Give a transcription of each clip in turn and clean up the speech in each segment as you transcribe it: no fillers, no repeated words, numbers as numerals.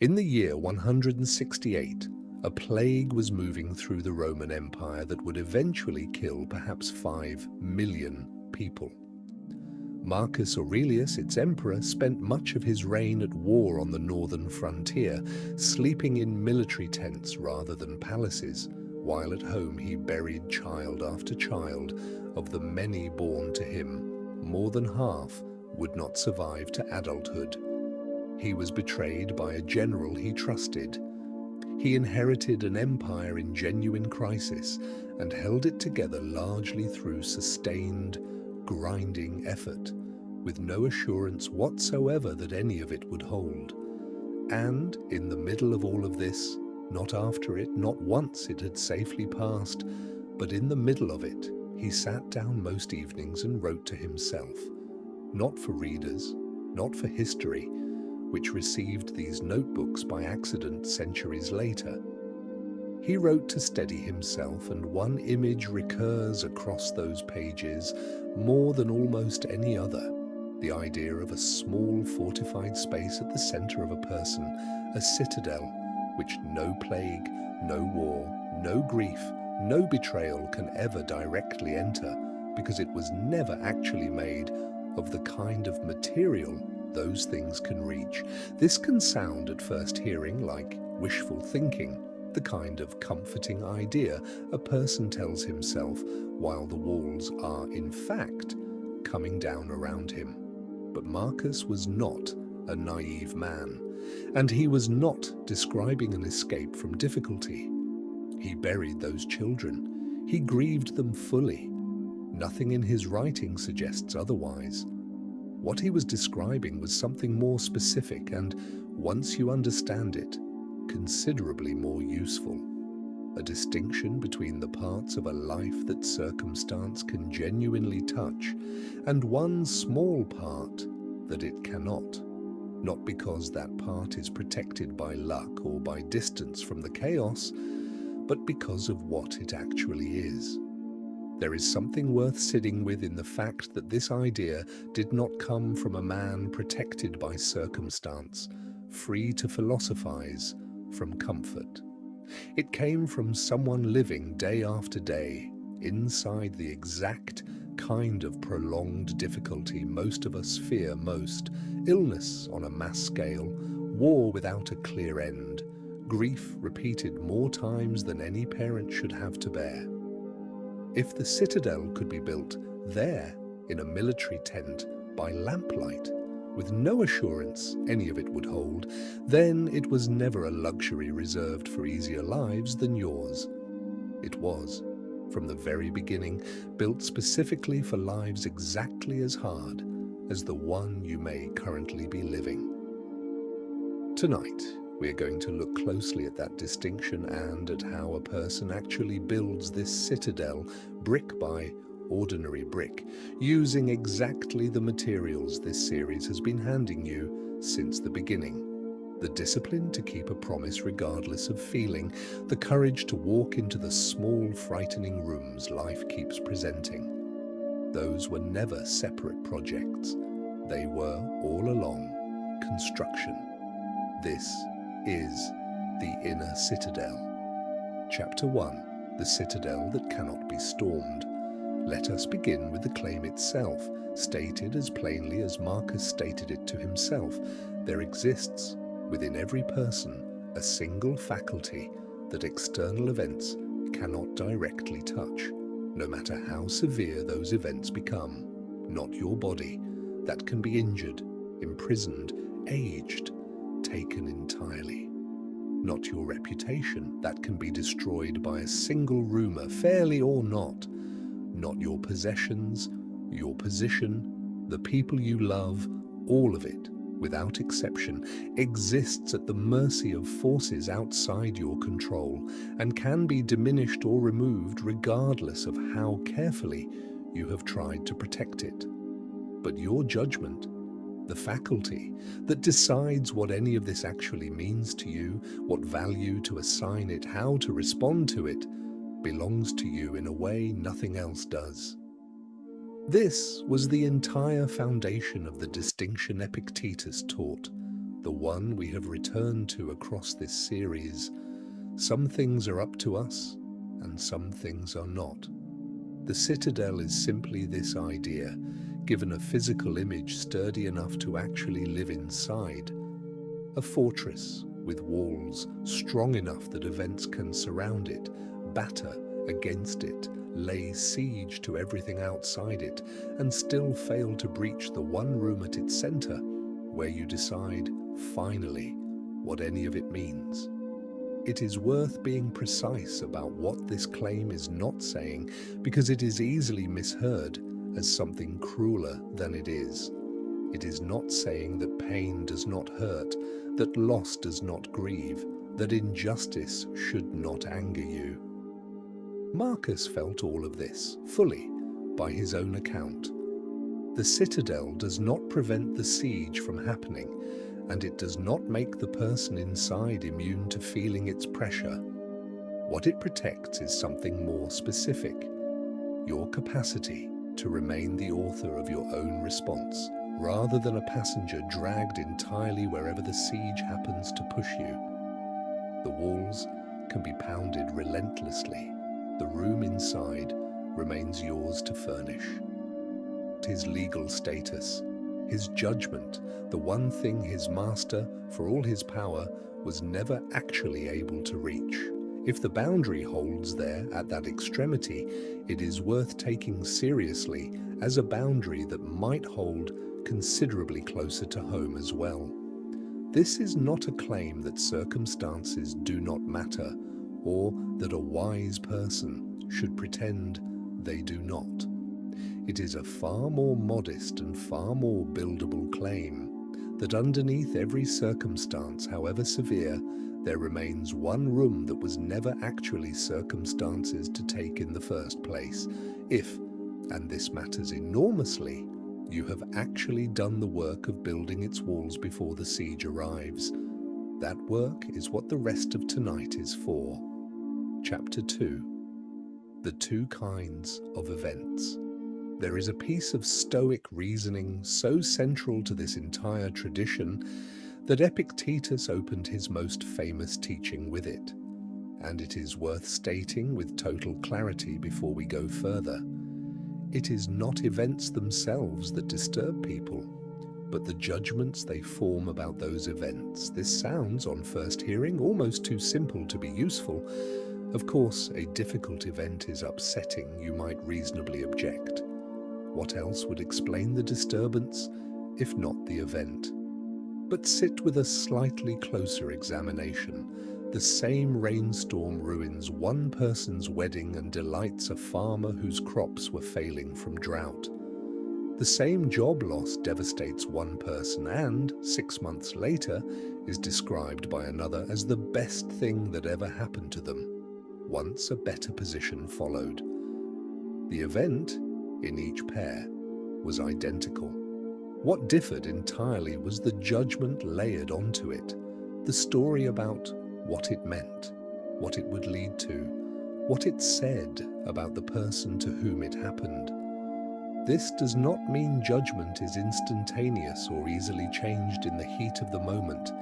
In the year 168, a plague was moving through the Roman Empire that would eventually kill perhaps 5 million people. Marcus Aurelius, its emperor, spent much of his reign at war on the northern frontier, sleeping in military tents rather than palaces, while at home he buried child after child of the many born to him. More than half would not survive to adulthood. He was betrayed by a general he trusted. He inherited an empire in genuine crisis and held it together largely through sustained, grinding effort, with no assurance whatsoever that any of it would hold. And in the middle of all of this, not after it, not once it had safely passed, but in the middle of it, he sat down most evenings and wrote to himself, not for readers, not for history, which received these notebooks by accident centuries later. He wrote to steady himself, and one image recurs across those pages more than almost any other: the idea of a small fortified space at the center of a person, a citadel, which no plague, no war, no grief, no betrayal can ever directly enter, because it was never actually made of the kind of material those things can reach. This can sound at first hearing like wishful thinking, the kind of comforting idea a person tells himself while the walls are, in fact, coming down around him. But Marcus was not a naive man, and he was not describing an escape from difficulty. He buried those children. He grieved them fully. Nothing in his writing suggests otherwise. What he was describing was something more specific and, once you understand it, considerably more useful. A distinction between the parts of a life that circumstance can genuinely touch and one small part that it cannot. Not because that part is protected by luck or by distance from the chaos, but because of what it actually is. There is something worth sitting with in the fact that this idea did not come from a man protected by circumstance, free to philosophize from comfort. It came from someone living day after day inside the exact kind of prolonged difficulty most of us fear most: illness on a mass scale, war without a clear end, grief repeated more times than any parent should have to bear. If the citadel could be built there, in a military tent, by lamplight, with no assurance any of it would hold, then it was never a luxury reserved for easier lives than yours. It was, from the very beginning, built specifically for lives exactly as hard as the one you may currently be living. Tonight, we are going to look closely at that distinction and at how a person actually builds this citadel, brick by ordinary brick, using exactly the materials this series has been handing you since the beginning. The discipline to keep a promise regardless of feeling, the courage to walk into the small, frightening rooms life keeps presenting. Those were never separate projects. They were, all along, construction. This is the Inner Citadel. Chapter 1. The Citadel That Cannot Be Stormed. Let us begin with the claim itself, stated as plainly as Marcus stated it to himself. There exists, within every person, a single faculty that external events cannot directly touch, no matter how severe those events become. Not your body, that can be injured, imprisoned, aged, taken entirely. Not your reputation, that can be destroyed by a single rumor, fairly or not. Not your possessions, your position, the people you love, all of it, without exception, exists at the mercy of forces outside your control and can be diminished or removed regardless of how carefully you have tried to protect it. But your judgment, the faculty that decides what any of this actually means to you, what value to assign it, how to respond to it, belongs to you in a way nothing else does. This was the entire foundation of the distinction Epictetus taught, the one we have returned to across this series, some things are up to us and some things are not. The Citadel is simply this idea, given a physical image sturdy enough to actually live inside. A fortress with walls strong enough that events can surround it, batter against it, lay siege to everything outside it, and still fail to breach the one room at its center, where you decide, finally, what any of it means. It is worth being precise about what this claim is not saying, because it is easily misheard as something crueler than it is. It is not saying that pain does not hurt, that loss does not grieve, that injustice should not anger you. Marcus felt all of this, fully, by his own account. The Citadel does not prevent the siege from happening, and it does not make the person inside immune to feeling its pressure. What it protects is something more specific: your capacity to remain the author of your own response, rather than a passenger dragged entirely wherever the siege happens to push you. The walls can be pounded relentlessly. The room inside remains yours to furnish. His legal status, his judgment, the one thing his master, for all his power, was never actually able to reach. If the boundary holds there at that extremity, it is worth taking seriously as a boundary that might hold considerably closer to home as well. This is not a claim that circumstances do not matter, or that a wise person should pretend they do not. It is a far more modest and far more buildable claim that underneath every circumstance, however severe, there remains one room that was never actually circumstances to take in the first place, if, and this matters enormously, you have actually done the work of building its walls before the siege arrives. That work is what the rest of tonight is for. Chapter 2. The two kinds of events. There is a piece of Stoic reasoning so central to this entire tradition that Epictetus opened his most famous teaching with it, and it is worth stating with total clarity before we go further. It is not events themselves that disturb people, but the judgments they form about those events. This sounds, on first hearing, almost too simple to be useful. Of course, a difficult event is upsetting, you might reasonably object. What else would explain the disturbance, if not the event? But sit with a slightly closer examination. The same rainstorm ruins one person's wedding and delights a farmer whose crops were failing from drought. The same job loss devastates one person and, 6 months later, is described by another as the best thing that ever happened to them. Once a better position followed. The event, in each pair, was identical. What differed entirely was the judgment layered onto it, the story about what it meant, what it would lead to, what it said about the person to whom it happened. This does not mean judgment is instantaneous or easily changed in the heat of the moment.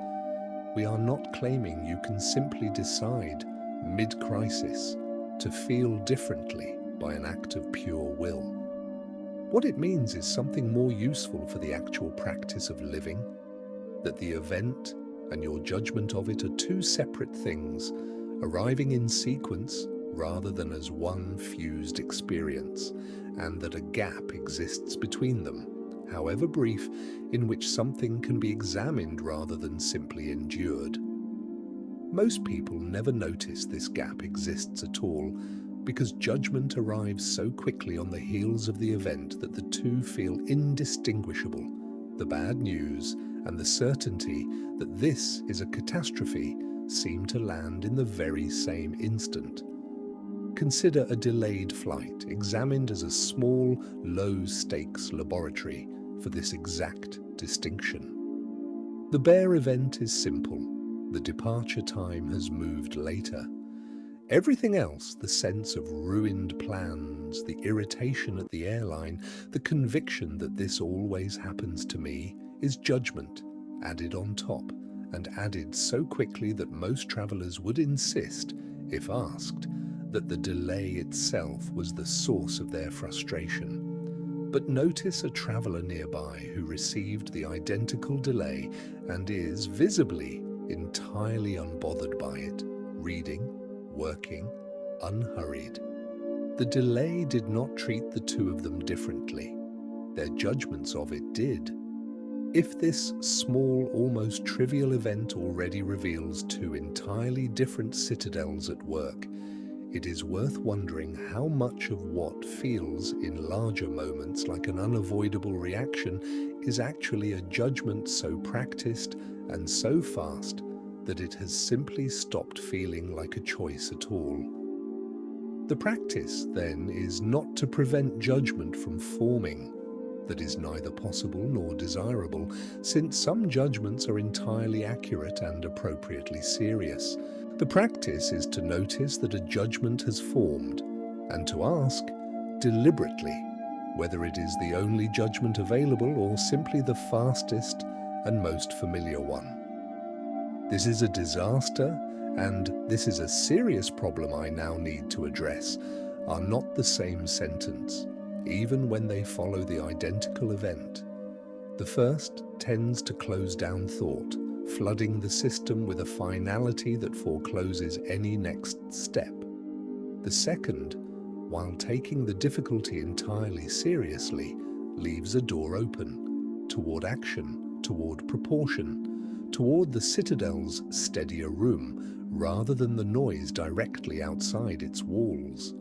We are not claiming you can simply decide, mid-crisis, to feel differently by an act of pure will. What it means is something more useful for the actual practice of living, that the event and your judgment of it are two separate things, arriving in sequence rather than as one fused experience, and that a gap exists between them, however brief, in which something can be examined rather than simply endured. Most people never notice this gap exists at all, because judgment arrives so quickly on the heels of the event that the two feel indistinguishable. The bad news and the certainty that this is a catastrophe seem to land in the very same instant. Consider a delayed flight, examined as a small, low-stakes laboratory for this exact distinction. The bare event is simple. The departure time has moved later. Everything else, the sense of ruined plans, the irritation at the airline, the conviction that this always happens to me, is judgment added on top. and added so quickly that most travelers would insist, if asked, that the delay itself was the source of their frustration. But notice a traveler nearby who received the identical delay and is visibly entirely unbothered by it, reading, working, unhurried. The delay did not treat the two of them differently. Their judgments of it did. If this small, almost trivial event already reveals two entirely different citadels at work, it is worth wondering how much of what feels in larger moments like an unavoidable reaction is actually a judgment so practiced and so fast that it has simply stopped feeling like a choice at all. The practice, then, is not to prevent judgment from forming. That is neither possible nor desirable, since some judgments are entirely accurate and appropriately serious. The practice is to notice that a judgment has formed, and to ask, deliberately, whether it is the only judgment available or simply the fastest and most familiar one. This is a disaster, and this is a serious problem I now need to address, are not the same sentence, even when they follow the identical event. The first tends to close down thought, flooding the system with a finality that forecloses any next step. The second, while taking the difficulty entirely seriously, leaves a door open toward action, toward proportion, toward the citadel's steadier room, rather than the noise directly outside its walls.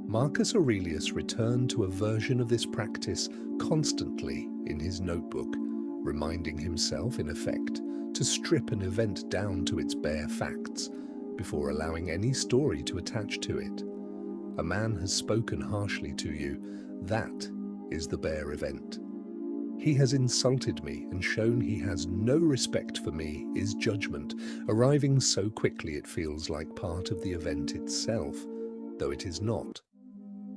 Marcus Aurelius returned to a version of this practice constantly in his notebook, reminding himself, in effect, to strip an event down to its bare facts before allowing any story to attach to it. A man has spoken harshly to you. That is the bare event. He has insulted me and shown he has no respect for me is judgment, arriving so quickly it feels like part of the event itself, though it is not.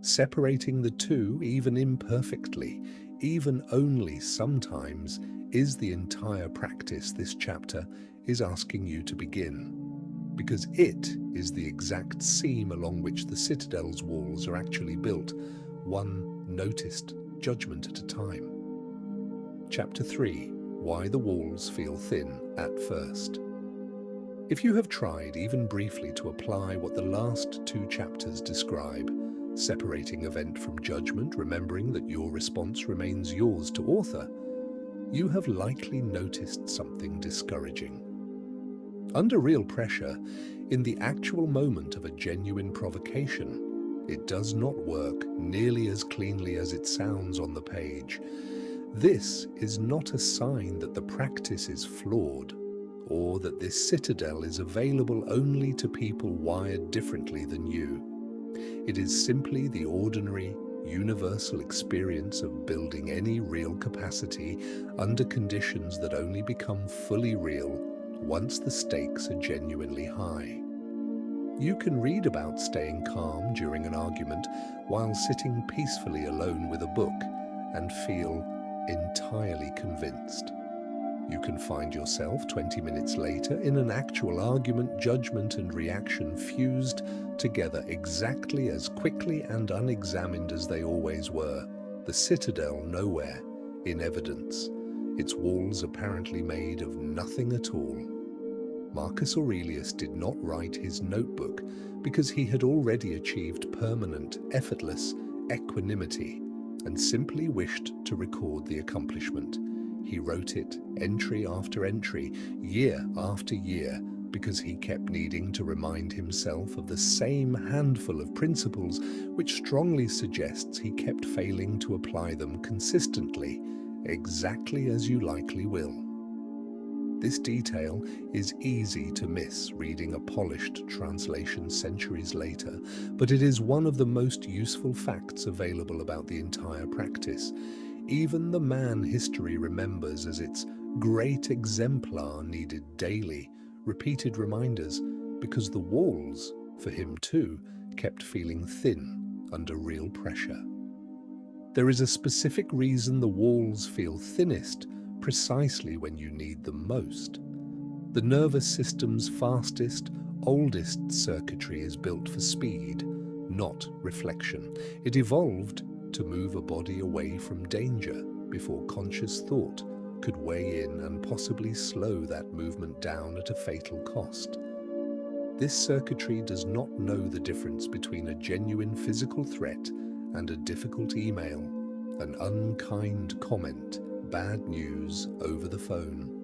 Separating the two, even imperfectly, even only sometimes, is the entire practice this chapter is asking you to begin, because it is the exact seam along which the citadel's walls are actually built, one noticed judgment at a time. Chapter 3. Why the walls feel thin at first. If you have tried, even briefly, to apply what the last two chapters describe, separating event from judgment, remembering that your response remains yours to author, you have likely noticed something discouraging. Under real pressure, in the actual moment of a genuine provocation, it does not work nearly as cleanly as it sounds on the page. This is not a sign that the practice is flawed, or that this citadel is available only to people wired differently than you. It is simply the ordinary, universal experience of building any real capacity under conditions that only become fully real once the stakes are genuinely high. You can read about staying calm during an argument while sitting peacefully alone with a book and feel entirely convinced. You can find yourself 20 minutes later in an actual argument, judgment and reaction fused together exactly as quickly and unexamined as they always were. The citadel nowhere in evidence, its walls apparently made of nothing at all. Marcus Aurelius did not write his notebook because he had already achieved permanent, effortless equanimity and simply wished to record the accomplishment. He wrote it entry after entry, year after year, because he kept needing to remind himself of the same handful of principles, which strongly suggests he kept failing to apply them consistently, exactly as you likely will. This detail is easy to miss reading a polished translation centuries later, but it is one of the most useful facts available about the entire practice. Even the man history remembers as its great exemplar needed daily, repeated reminders, because the walls, for him too, kept feeling thin under real pressure. There is a specific reason the walls feel thinnest precisely when you need them most. The nervous system's fastest, oldest circuitry is built for speed, not reflection. It evolved to move a body away from danger before conscious thought could weigh in and possibly slow that movement down at a fatal cost. This circuitry does not know the difference between a genuine physical threat and a difficult email, an unkind comment, bad news over the phone.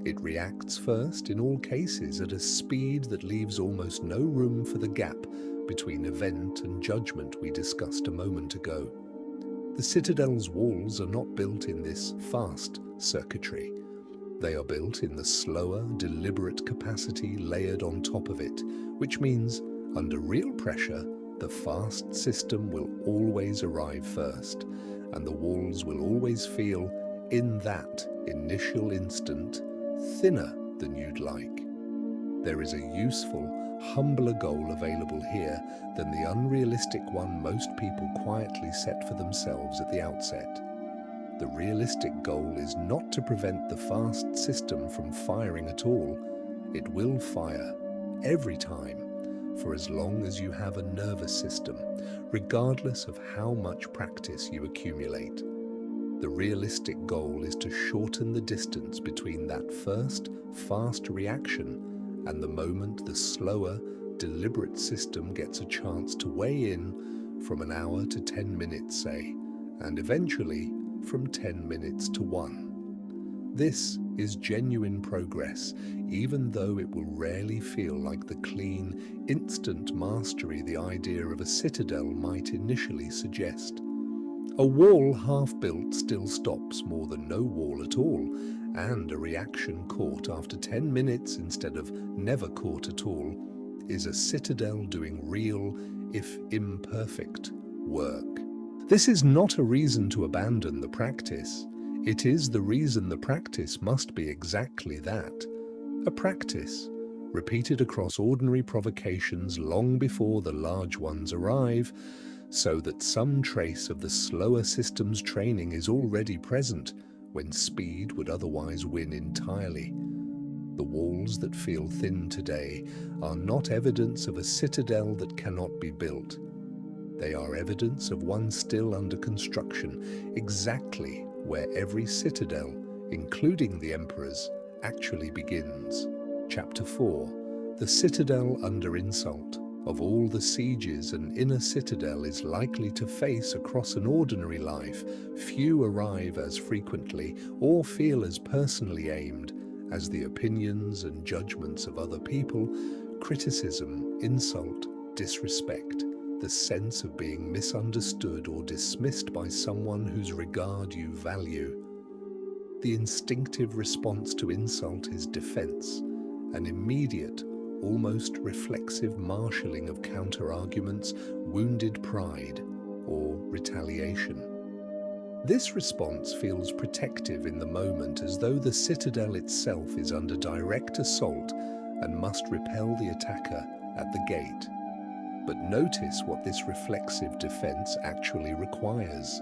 It reacts first, in all cases, at a speed that leaves almost no room for the gap between event and judgment we discussed a moment ago. The Citadel's walls are not built in this fast circuitry. They are built in the slower, deliberate capacity layered on top of it, which means, under real pressure, the fast system will always arrive first, and the walls will always feel, in that initial instant, thinner than you'd like. There is a useful, humbler goal available here than the unrealistic one most people quietly set for themselves at the outset. The realistic goal is not to prevent the fast system from firing at all. It will fire, every time, for as long as you have a nervous system, regardless of how much practice you accumulate. The realistic goal is to shorten the distance between that first, fast reaction and the moment the slower, deliberate system gets a chance to weigh in, from an hour to 10 minutes, say, and eventually from 10 minutes to 1. This is genuine progress, even though it will rarely feel like the clean, instant mastery the idea of a citadel might initially suggest. A wall half-built still stops more than no wall at all, and a reaction caught after 10 minutes instead of never caught at all is a citadel doing real, if imperfect, work. This is not a reason to abandon the practice. It is the reason the practice must be exactly that, a practice, repeated across ordinary provocations long before the large ones arrive, so that some trace of the slower system's training is already present when speed would otherwise win entirely. The walls that feel thin today are not evidence of a citadel that cannot be built. They are evidence of one still under construction, exactly where every citadel, including the Emperor's, actually begins. Chapter 4. The Citadel Under Insult. Of all the sieges an inner citadel is likely to face across an ordinary life, few arrive as frequently or feel as personally aimed as the opinions and judgments of other people, criticism, insult, disrespect, the sense of being misunderstood or dismissed by someone whose regard you value. The instinctive response to insult is defense, an immediate, almost reflexive marshalling of counter-arguments, wounded pride, or retaliation. This response feels protective in the moment, as though the citadel itself is under direct assault and must repel the attacker at the gate. But notice what this reflexive defense actually requires.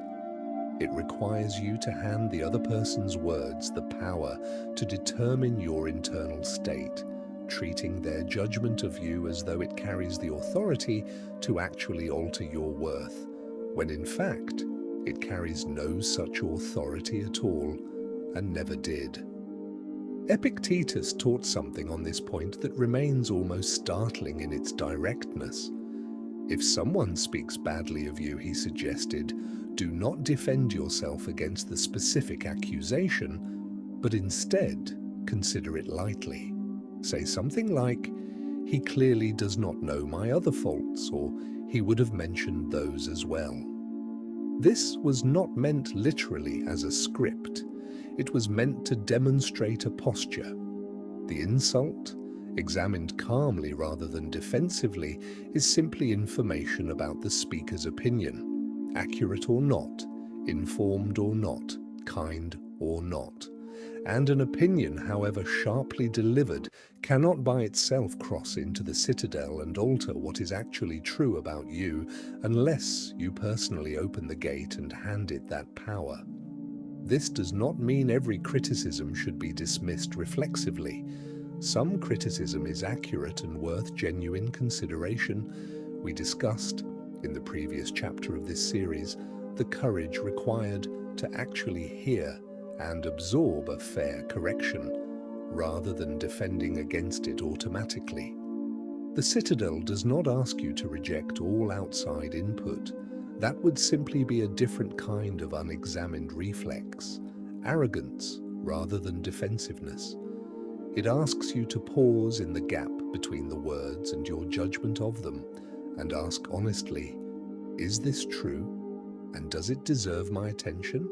It requires you to hand the other person's words the power to determine your internal state, treating their judgment of you as though it carries the authority to actually alter your worth, when in fact it carries no such authority at all and never did. Epictetus taught something on this point that remains almost startling in its directness. If someone speaks badly of you, he suggested, do not defend yourself against the specific accusation, but instead consider it lightly. Say something like, he clearly does not know my other faults, or he would have mentioned those as well. This was not meant literally as a script. It was meant to demonstrate a posture. The insult, examined calmly rather than defensively, is simply information about the speaker's opinion, accurate or not, informed or not, kind or not. And an opinion, however sharply delivered, cannot by itself cross into the citadel and alter what is actually true about you unless you personally open the gate and hand it that power. This does not mean every criticism should be dismissed reflexively. some criticism is accurate and worth genuine consideration. We discussed, in the previous chapter of this series, the courage required to actually hear and absorb a fair correction, rather than defending against it automatically. The Citadel does not ask you to reject all outside input. That would simply be a different kind of unexamined reflex, arrogance rather than defensiveness. It asks you to pause in the gap between the words and your judgment of them, and ask honestly, is this true? And does it deserve my attention?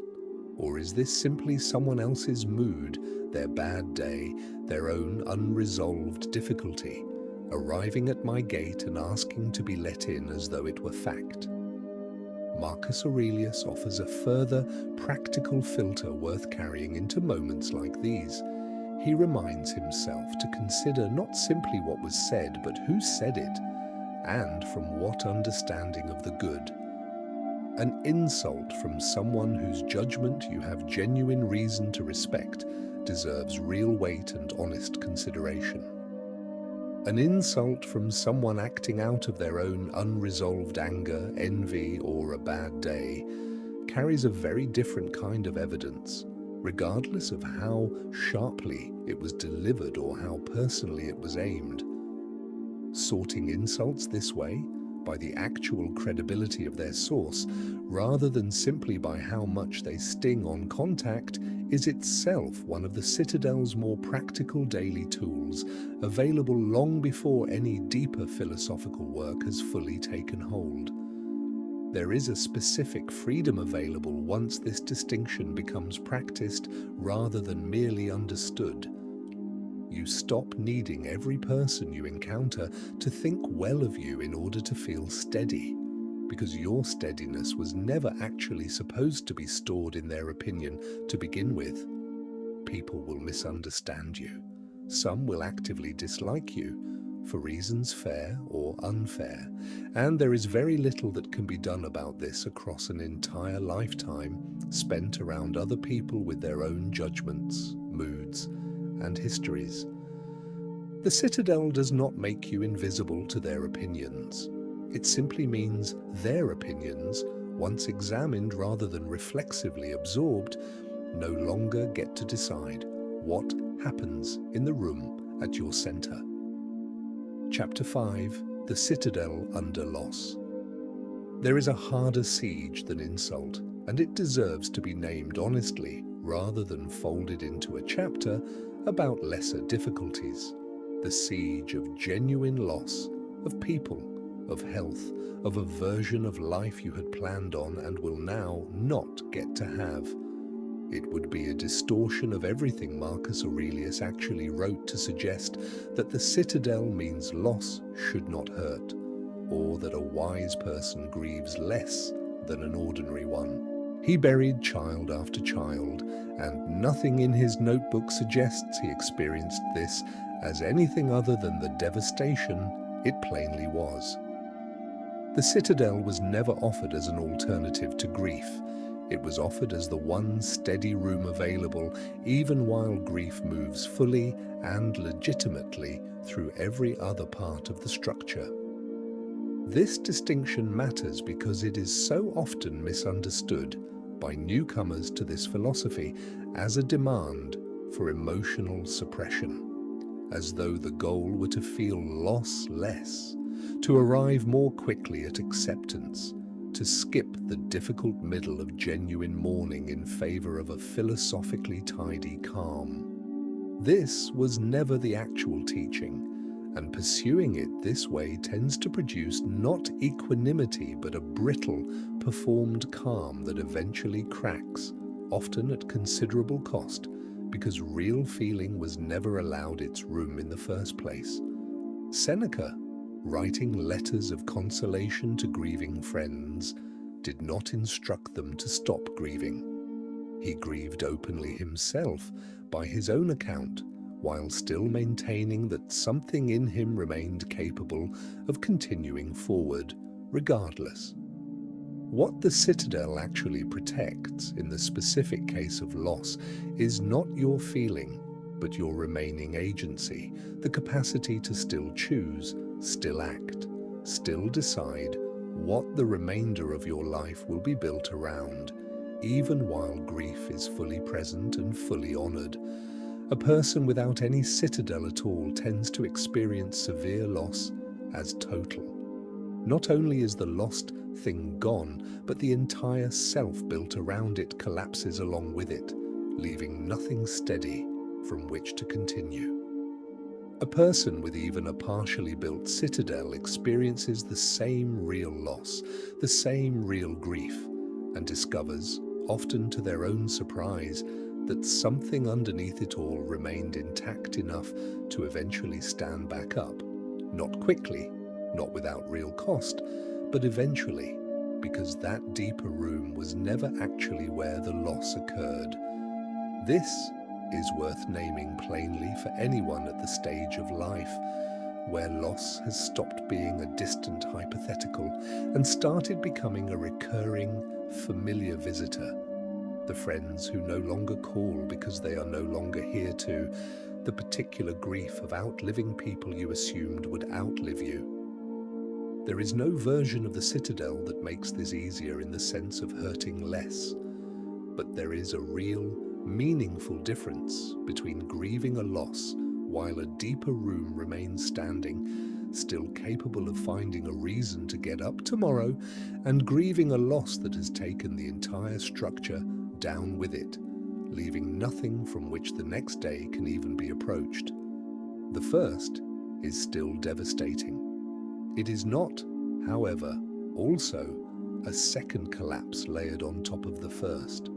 Or is this simply someone else's mood, their bad day, their own unresolved difficulty, arriving at my gate and asking to be let in as though it were fact? Marcus Aurelius offers a further practical filter worth carrying into moments like these. He reminds himself to consider not simply what was said, but who said it, and from what understanding of the good. An insult from someone whose judgment you have genuine reason to respect deserves real weight and honest consideration. An insult from someone acting out of their own unresolved anger, envy, or a bad day carries a very different kind of evidence, regardless of how sharply it was delivered or how personally it was aimed. Sorting insults this way, by the actual credibility of their source, rather than simply by how much they sting on contact, is itself one of the Citadel's more practical daily tools, available long before any deeper philosophical work has fully taken hold. There is a specific freedom available once this distinction becomes practiced rather than merely understood. You stop needing every person you encounter to think well of you in order to feel steady, because your steadiness was never actually supposed to be stored in their opinion to begin with. People will misunderstand you. Some will actively dislike you, for reasons fair or unfair, and there is very little that can be done about this across an entire lifetime spent around other people with their own judgments, moods, and histories. The Citadel does not make you invisible to their opinions. It simply means their opinions, once examined rather than reflexively absorbed, no longer get to decide what happens in the room at your center. Chapter 5: The Citadel Under Loss. There is a harder siege than insult, and it deserves to be named honestly rather than folded into a chapter about lesser difficulties. The siege of genuine loss, of people, of health, of a version of life you had planned on and will now not get to have. It would be a distortion of everything Marcus Aurelius actually wrote to suggest that the Citadel means loss should not hurt, or that a wise person grieves less than an ordinary one. He buried child after child, and nothing in his notebook suggests he experienced this as anything other than the devastation it plainly was. The Citadel was never offered as an alternative to grief. It was offered as the one steady room available, even while grief moves fully and legitimately through every other part of the structure. This distinction matters because it is so often misunderstood by newcomers to this philosophy as a demand for emotional suppression, as though the goal were to feel loss less, to arrive more quickly at acceptance, to skip the difficult middle of genuine mourning in favor of a philosophically tidy calm. This was never the actual teaching, and pursuing it this way tends to produce not equanimity but a brittle, performed calm that eventually cracks, often at considerable cost, because real feeling was never allowed its room in the first place. Seneca, writing letters of consolation to grieving friends, did not instruct them to stop grieving. He grieved openly himself, by his own account, while still maintaining that something in him remained capable of continuing forward, regardless. What the Citadel actually protects in the specific case of loss is not your feeling, but your remaining agency, the capacity to still choose, still act, still decide what the remainder of your life will be built around, even while grief is fully present and fully honored. A person without any citadel at all tends to experience severe loss as total. Not only is the lost thing gone, but the entire self built around it collapses along with it, leaving nothing steady from which to continue. A person with even a partially built citadel experiences the same real loss, the same real grief, and discovers, often to their own surprise, that something underneath it all remained intact enough to eventually stand back up. Not quickly, not without real cost, but eventually, because that deeper room was never actually where the loss occurred. This is worth naming plainly for anyone at the stage of life where loss has stopped being a distant hypothetical and started becoming a recurring, familiar visitor. The friends who no longer call because they are no longer here to, the particular grief of outliving people you assumed would outlive you. There is no version of the citadel that makes this easier in the sense of hurting less, but there is a real, meaningful difference between grieving a loss while a deeper room remains standing, still capable of finding a reason to get up tomorrow, and grieving a loss that has taken the entire structure down with it, leaving nothing from which the next day can even be approached. The first is still devastating. It is not, however, also a second collapse layered on top of the first.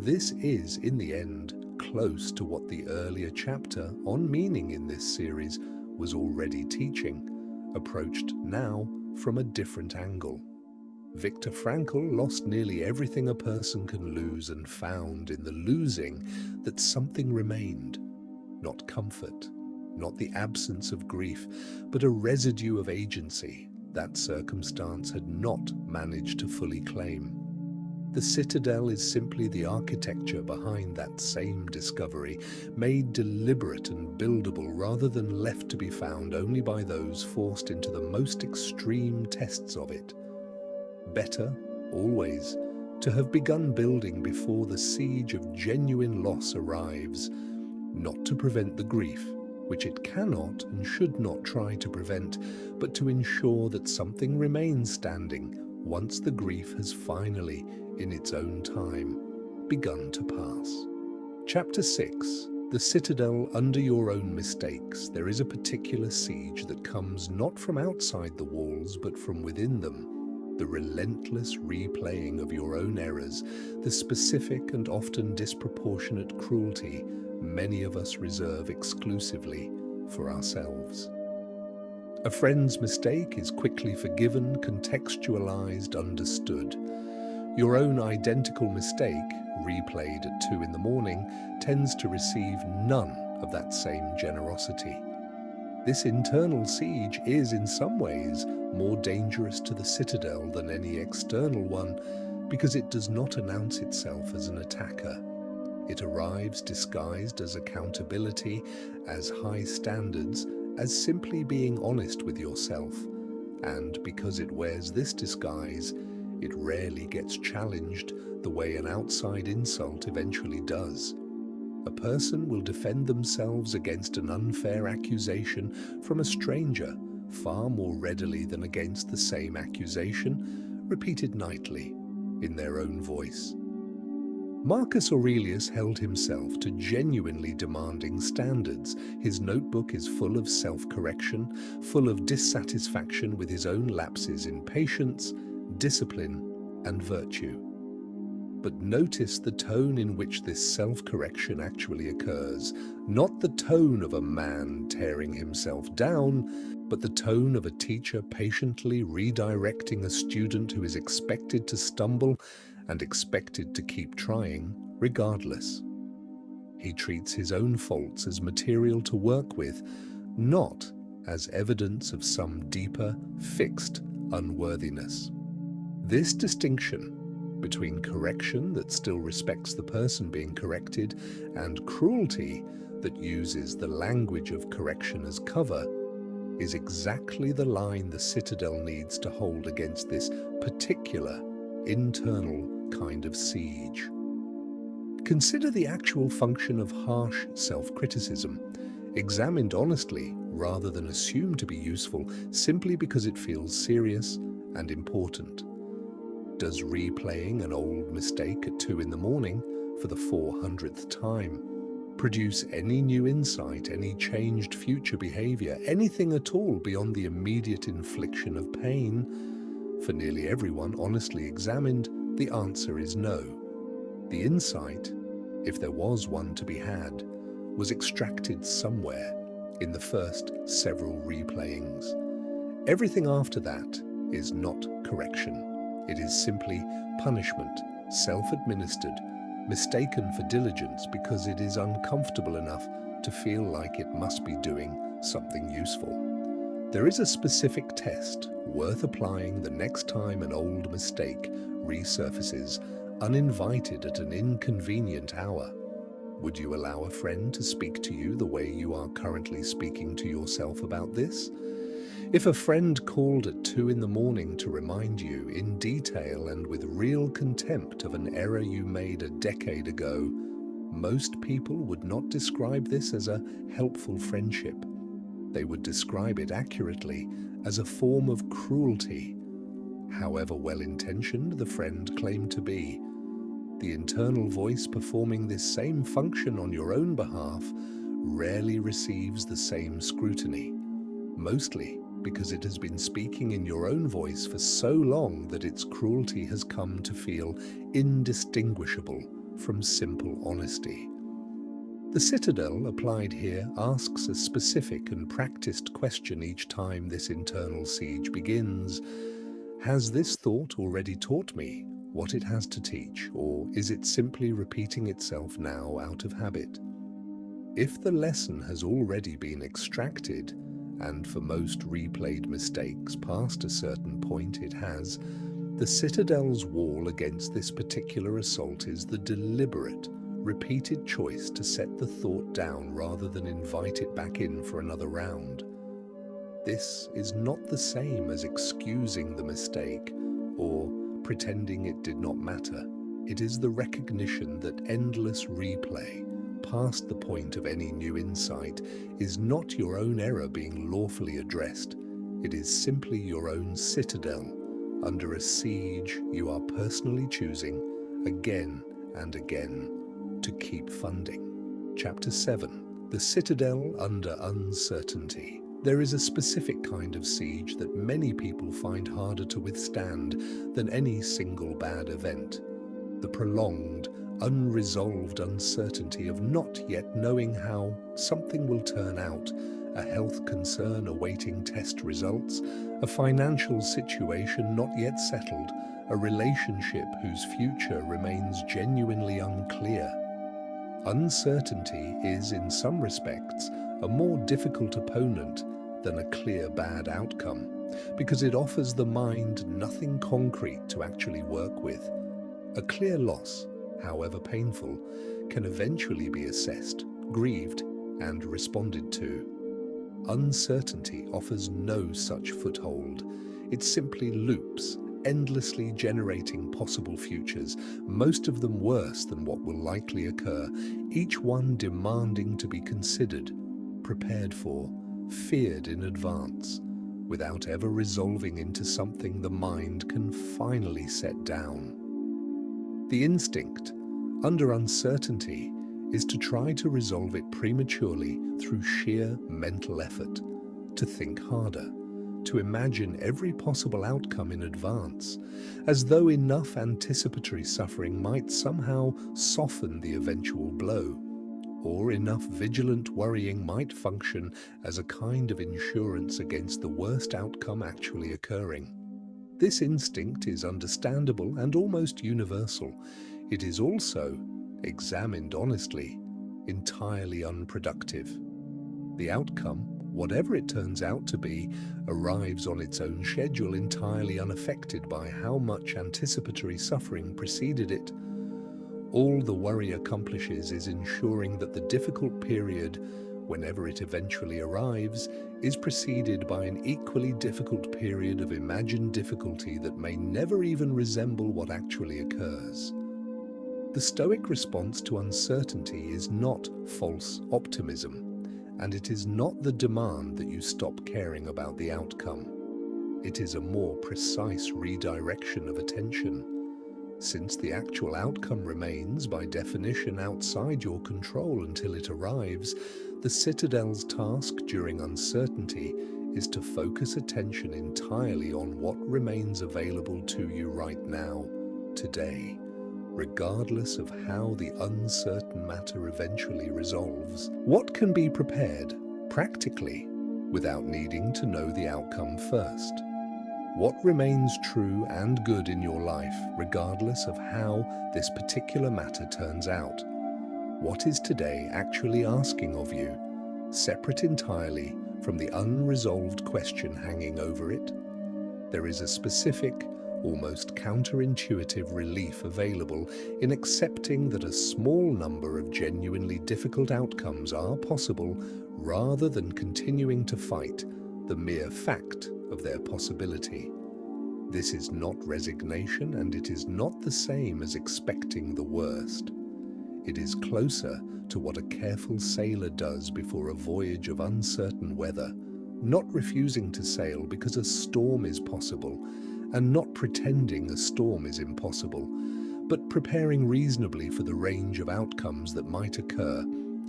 This is, in the end, close to what the earlier chapter on meaning in this series was already teaching, approached now from a different angle. Viktor Frankl lost nearly everything a person can lose and found in the losing that something remained. Not comfort, not the absence of grief, but a residue of agency that circumstance had not managed to fully claim. The citadel is simply the architecture behind that same discovery, made deliberate and buildable rather than left to be found only by those forced into the most extreme tests of it. Better, always, to have begun building before the siege of genuine loss arrives, not to prevent the grief, which it cannot and should not try to prevent, but to ensure that something remains standing once the grief has finally, in its own time, begun to pass. Chapter 6. The Citadel Under Your Own Mistakes. There is a particular siege that comes not from outside the walls, but from within them. The relentless replaying of your own errors, the specific and often disproportionate cruelty many of us reserve exclusively for ourselves. A friend's mistake is quickly forgiven, contextualized, understood. Your own identical mistake, replayed at 2 in the morning, tends to receive none of that same generosity. This internal siege is, in some ways, more dangerous to the citadel than any external one, because it does not announce itself as an attacker. It arrives disguised as accountability, as high standards, as simply being honest with yourself. And because it wears this disguise, it rarely gets challenged the way an outside insult eventually does. A person will defend themselves against an unfair accusation from a stranger far more readily than against the same accusation, repeated nightly, in their own voice. Marcus Aurelius held himself to genuinely demanding standards. His notebook is full of self-correction, full of dissatisfaction with his own lapses in patience, discipline, and virtue. But notice the tone in which this self-correction actually occurs. Not the tone of a man tearing himself down, but the tone of a teacher patiently redirecting a student who is expected to stumble and expected to keep trying regardless. He treats his own faults as material to work with, not as evidence of some deeper, fixed unworthiness. This distinction between correction that still respects the person being corrected and cruelty that uses the language of correction as cover is exactly the line the Citadel needs to hold against this particular internal kind of siege. Consider the actual function of harsh self-criticism, examined honestly rather than assumed to be useful simply because it feels serious and important. Does replaying an old mistake at 2 in the morning for the 400th time produce any new insight, any changed future behavior, anything at all beyond the immediate infliction of pain? For nearly everyone honestly examined, the answer is no. The insight, if there was one to be had, was extracted somewhere in the first several replayings. Everything after that is not correction. It is simply punishment, self-administered, mistaken for diligence because it is uncomfortable enough to feel like it must be doing something useful. There is a specific test worth applying the next time an old mistake resurfaces uninvited at an inconvenient hour. Would you allow a friend to speak to you the way you are currently speaking to yourself about this? If a friend called at 2 in the morning to remind you in detail and with real contempt of an error you made a decade ago, most people would not describe this as a helpful friendship. They would describe it accurately as a form of cruelty, however well-intentioned the friend claimed to be. The internal voice performing this same function on your own behalf rarely receives the same scrutiny, mostly because it has been speaking in your own voice for so long that its cruelty has come to feel indistinguishable from simple honesty. The Citadel applied here asks a specific and practiced question each time this internal siege begins. Has this thought already taught me what it has to teach, or is it simply repeating itself now out of habit? If the lesson has already been extracted, and for most replayed mistakes past a certain point it has, the Citadel's wall against this particular assault is the deliberate, repeated choice to set the thought down rather than invite it back in for another round. This is not the same as excusing the mistake or pretending it did not matter. It is the recognition that endless replay, past the point of any new insight, is not your own error being lawfully addressed. It is simply your own citadel, under a siege you are personally choosing, again and again, to keep funding. Chapter 7. The Citadel Under Uncertainty. There is a specific kind of siege that many people find harder to withstand than any single bad event. The prolonged, unresolved uncertainty of not yet knowing how something will turn out, a health concern awaiting test results, a financial situation not yet settled, a relationship whose future remains genuinely unclear. Uncertainty is, in some respects, a more difficult opponent than a clear bad outcome, because it offers the mind nothing concrete to actually work with. A clear loss, however painful, can eventually be assessed, grieved, and responded to. Uncertainty offers no such foothold. It simply loops, endlessly generating possible futures, most of them worse than what will likely occur, each one demanding to be considered, prepared for, feared in advance, without ever resolving into something the mind can finally set down. The instinct, under uncertainty, is to try to resolve it prematurely through sheer mental effort, to think harder, to imagine every possible outcome in advance, as though enough anticipatory suffering might somehow soften the eventual blow, or enough vigilant worrying might function as a kind of insurance against the worst outcome actually occurring. This instinct is understandable and almost universal. It is also, examined honestly, entirely unproductive. The outcome, whatever it turns out to be, arrives on its own schedule entirely unaffected by how much anticipatory suffering preceded it. All the worry accomplishes is ensuring that the difficult period, whenever it eventually arrives, is preceded by an equally difficult period of imagined difficulty that may never even resemble what actually occurs. The Stoic response to uncertainty is not false optimism, and it is not the demand that you stop caring about the outcome. It is a more precise redirection of attention. Since the actual outcome remains, by definition, outside your control until it arrives, the Citadel's task during uncertainty is to focus attention entirely on what remains available to you right now, today, regardless of how the uncertain matter eventually resolves. What can be prepared, practically, without needing to know the outcome first? What remains true and good in your life, regardless of how this particular matter turns out? What is today actually asking of you, separate entirely from the unresolved question hanging over it? There is a specific, almost counterintuitive relief available in accepting that a small number of genuinely difficult outcomes are possible, rather than continuing to fight the mere fact of their possibility. This is not resignation, and it is not the same as expecting the worst. It is closer to what a careful sailor does before a voyage of uncertain weather, not refusing to sail because a storm is possible, and not pretending a storm is impossible, but preparing reasonably for the range of outcomes that might occur,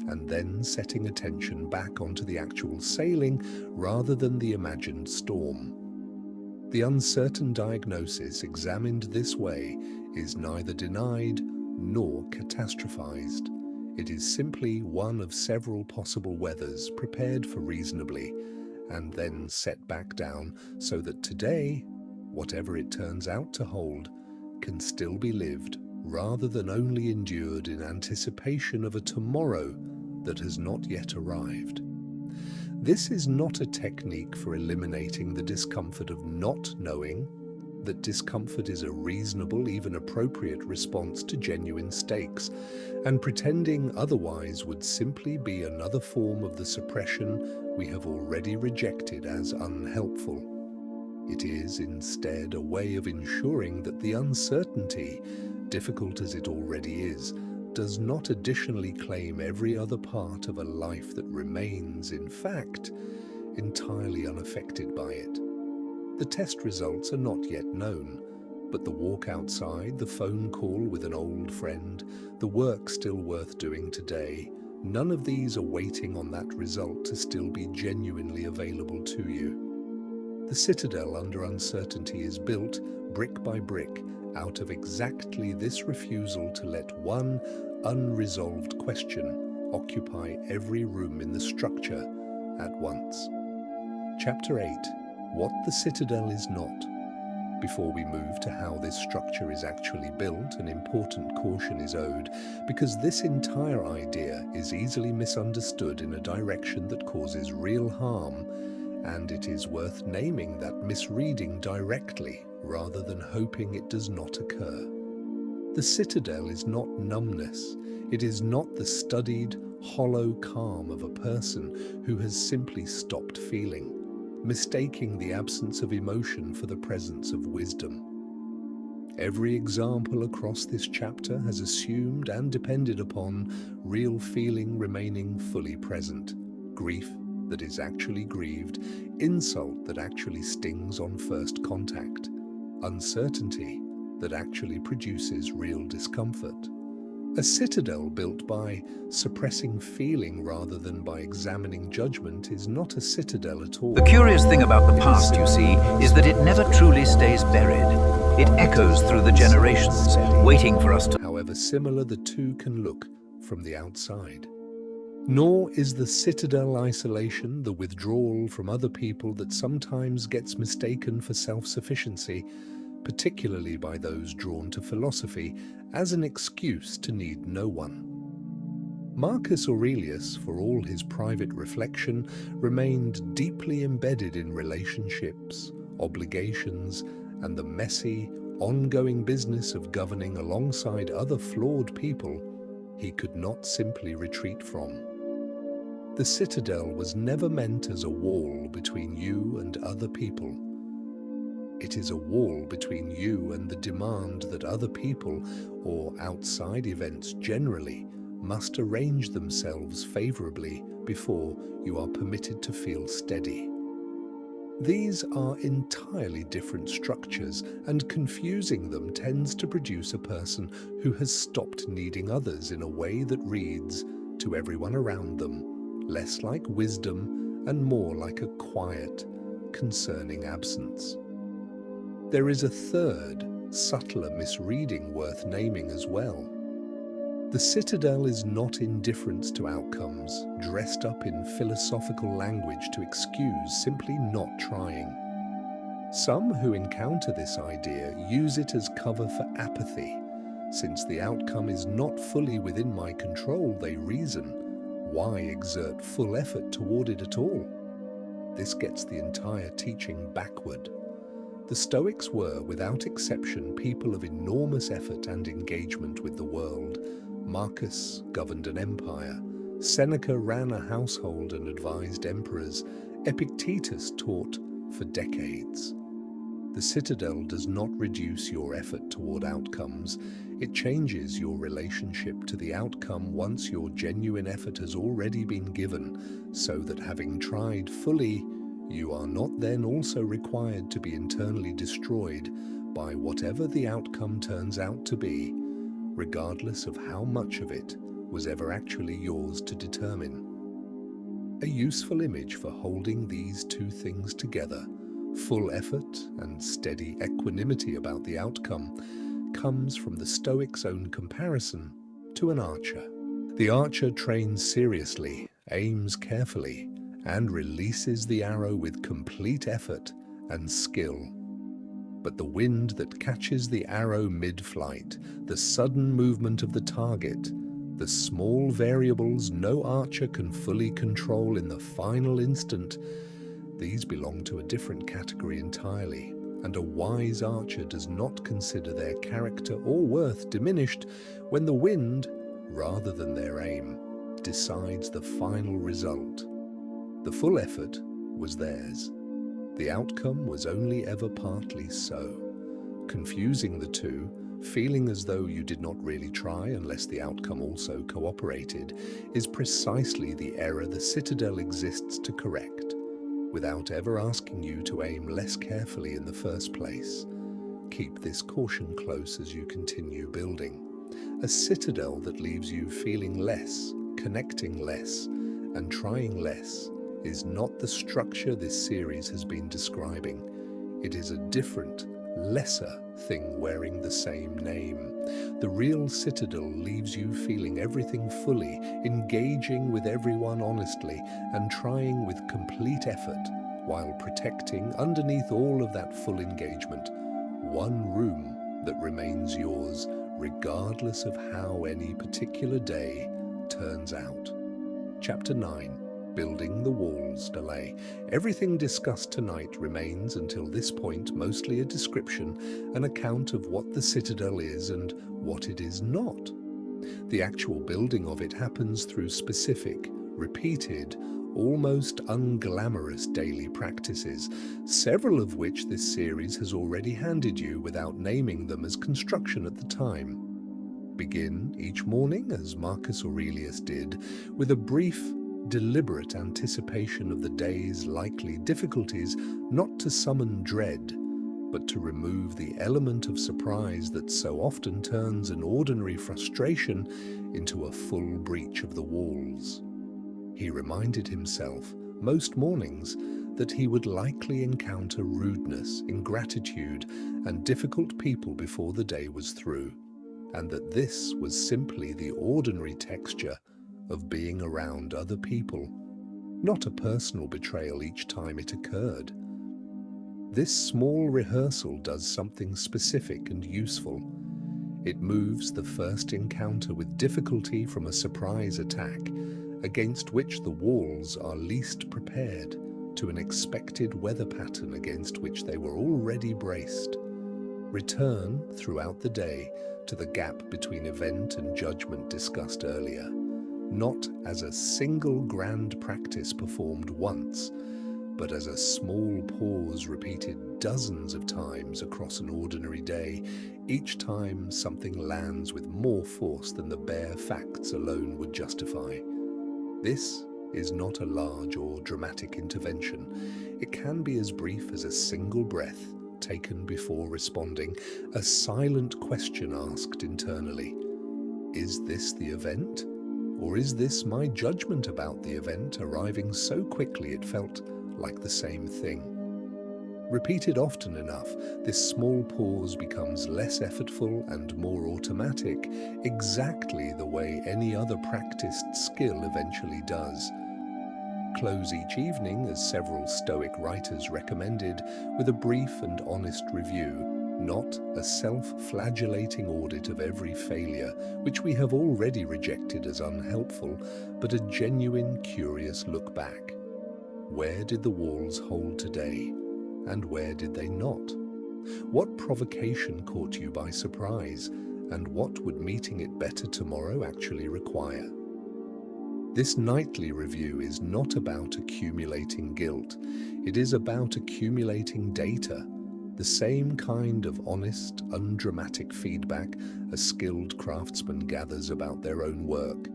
and then setting attention back onto the actual sailing rather than the imagined storm. The uncertain diagnosis examined this way is neither denied nor catastrophized. It is simply one of several possible weathers prepared for reasonably, and then set back down so that today, whatever it turns out to hold, can still be lived rather than only endured in anticipation of a tomorrow that has not yet arrived. This is not a technique for eliminating the discomfort of not knowing. That discomfort is a reasonable, even appropriate response to genuine stakes, and pretending otherwise would simply be another form of the suppression we have already rejected as unhelpful. It is instead a way of ensuring that the uncertainty, difficult as it already is, does not additionally claim every other part of a life that remains, in fact, entirely unaffected by it. The test results are not yet known, but the walk outside, the phone call with an old friend, the work still worth doing today, none of these are waiting on that result to still be genuinely available to you. The Citadel under uncertainty is built, brick by brick, out of exactly this refusal to let one unresolved question occupy every room in the structure at once. Chapter 8. What the Citadel is not. Before we move to how this structure is actually built, an important caution is owed, because this entire idea is easily misunderstood in a direction that causes real harm, and it is worth naming that misreading directly rather than hoping it does not occur. The Citadel is not numbness. It is not the studied, hollow calm of a person who has simply stopped feeling, mistaking the absence of emotion for the presence of wisdom. Every example across this chapter has assumed and depended upon real feeling remaining fully present, grief that is actually grieved, insult that actually stings on first contact, uncertainty that actually produces real discomfort. A citadel built by suppressing feeling rather than by examining judgment is not a citadel at all. The curious thing about the past, you see, is that it never truly stays buried. It echoes through the generations, waiting for us to... However similar the two can look from the outside. Nor is the citadel isolation, the withdrawal from other people that sometimes gets mistaken for self-sufficiency, particularly by those drawn to philosophy, as an excuse to need no one. Marcus Aurelius, for all his private reflection, remained deeply embedded in relationships, obligations, and the messy, ongoing business of governing alongside other flawed people he could not simply retreat from. The Citadel was never meant as a wall between you and other people. It is a wall between you and the demand that other people, or outside events generally, must arrange themselves favorably before you are permitted to feel steady. These are entirely different structures, and confusing them tends to produce a person who has stopped needing others in a way that reads, to everyone around them, less like wisdom and more like a quiet, concerning absence. There is a third, subtler misreading worth naming as well. The Citadel is not indifference to outcomes, dressed up in philosophical language to excuse simply not trying. Some who encounter this idea use it as cover for apathy. Since the outcome is not fully within my control, they reason, why exert full effort toward it at all? This gets the entire teaching backward. The Stoics were, without exception, people of enormous effort and engagement with the world. Marcus governed an empire. Seneca ran a household and advised emperors. Epictetus taught for decades. The Citadel does not reduce your effort toward outcomes. It changes your relationship to the outcome once your genuine effort has already been given, so that having tried fully, you are not then also required to be internally destroyed by whatever the outcome turns out to be, regardless of how much of it was ever actually yours to determine. A useful image for holding these two things together, full effort and steady equanimity about the outcome, comes from the Stoic's own comparison to an archer. The archer trains seriously, aims carefully, and releases the arrow with complete effort and skill. But the wind that catches the arrow mid-flight, the sudden movement of the target, the small variables no archer can fully control in the final instant, these belong to a different category entirely, and a wise archer does not consider their character or worth diminished when the wind, rather than their aim, decides the final result. The full effort was theirs. The outcome was only ever partly so. Confusing the two, feeling as though you did not really try unless the outcome also cooperated, is precisely the error the Citadel exists to correct, without ever asking you to aim less carefully in the first place. Keep this caution close as you continue building. A citadel that leaves you feeling less, connecting less, and trying less is not the structure this series has been describing. It is a different, lesser thing wearing the same name. The real citadel leaves you feeling everything fully, engaging with everyone honestly, and trying with complete effort, while protecting, underneath all of that full engagement, one room that remains yours, regardless of how any particular day turns out. Chapter 9. Building the Walls Delay. Everything discussed tonight remains until this point mostly a description, an account of what the Citadel is and what it is not. The actual building of it happens through specific, repeated, almost unglamorous daily practices, several of which this series has already handed you without naming them as construction at the time. Begin each morning, as Marcus Aurelius did, with a brief, deliberate anticipation of the day's likely difficulties, not to summon dread, but to remove the element of surprise that so often turns an ordinary frustration into a full breach of the walls. He reminded himself, most mornings, that he would likely encounter rudeness, ingratitude, and difficult people before the day was through, and that this was simply the ordinary texture of being around other people, not a personal betrayal each time it occurred. This small rehearsal does something specific and useful. It moves the first encounter with difficulty from a surprise attack, against which the walls are least prepared, to an expected weather pattern against which they were already braced. Return throughout the day to the gap between event and judgment discussed earlier, not as a single grand practice performed once, but as a small pause repeated dozens of times across an ordinary day, each time something lands with more force than the bare facts alone would justify. This is not a large or dramatic intervention. It can be as brief as a single breath taken before responding, a silent question asked internally. Is this the event? Or is this my judgment about the event arriving so quickly it felt like the same thing? Repeated often enough, this small pause becomes less effortful and more automatic, exactly the way any other practiced skill eventually does. Close each evening, as several Stoic writers recommended, with a brief and honest review, not a self-flagellating audit of every failure, which we have already rejected as unhelpful, but a genuine, curious look back. Where did the walls hold today, and where did they not? What provocation caught you by surprise, and what would meeting it better tomorrow actually require? This nightly review is not about accumulating guilt. It is about accumulating data, the same kind of honest, undramatic feedback a skilled craftsman gathers about their own work,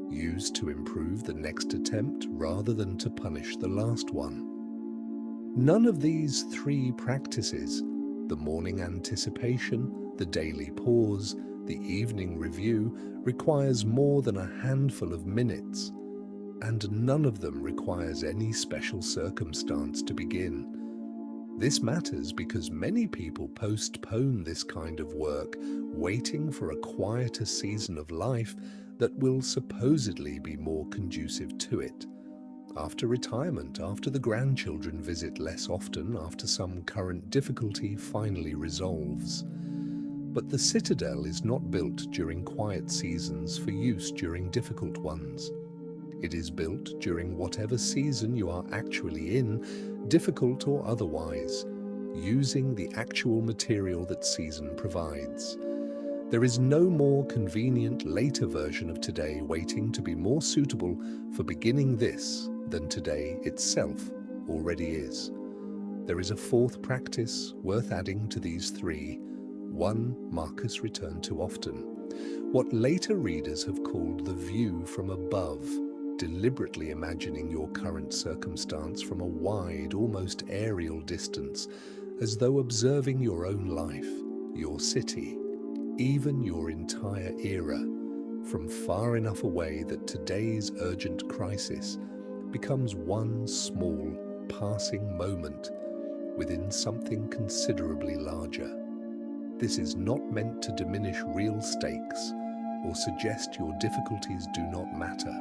used to improve the next attempt rather than to punish the last one. None of these three practices, the morning anticipation, the daily pause, the evening review, requires more than a handful of minutes, and none of them requires any special circumstance to begin. This matters because many people postpone this kind of work, waiting for a quieter season of life that will supposedly be more conducive to it. After retirement, after the grandchildren visit less often, after some current difficulty finally resolves. But the Citadel is not built during quiet seasons for use during difficult ones. It is built during whatever season you are actually in, difficult or otherwise, using the actual material that season provides. There is no more convenient later version of today waiting to be more suitable for beginning this than today itself already is. There is a fourth practice worth adding to these three, one Marcus returned to often, what later readers have called the view from above, deliberately imagining your current circumstance from a wide, almost aerial distance, as though observing your own life, your city, even your entire era, from far enough away that today's urgent crisis becomes one small, passing moment within something considerably larger. This is not meant to diminish real stakes or suggest your difficulties do not matter.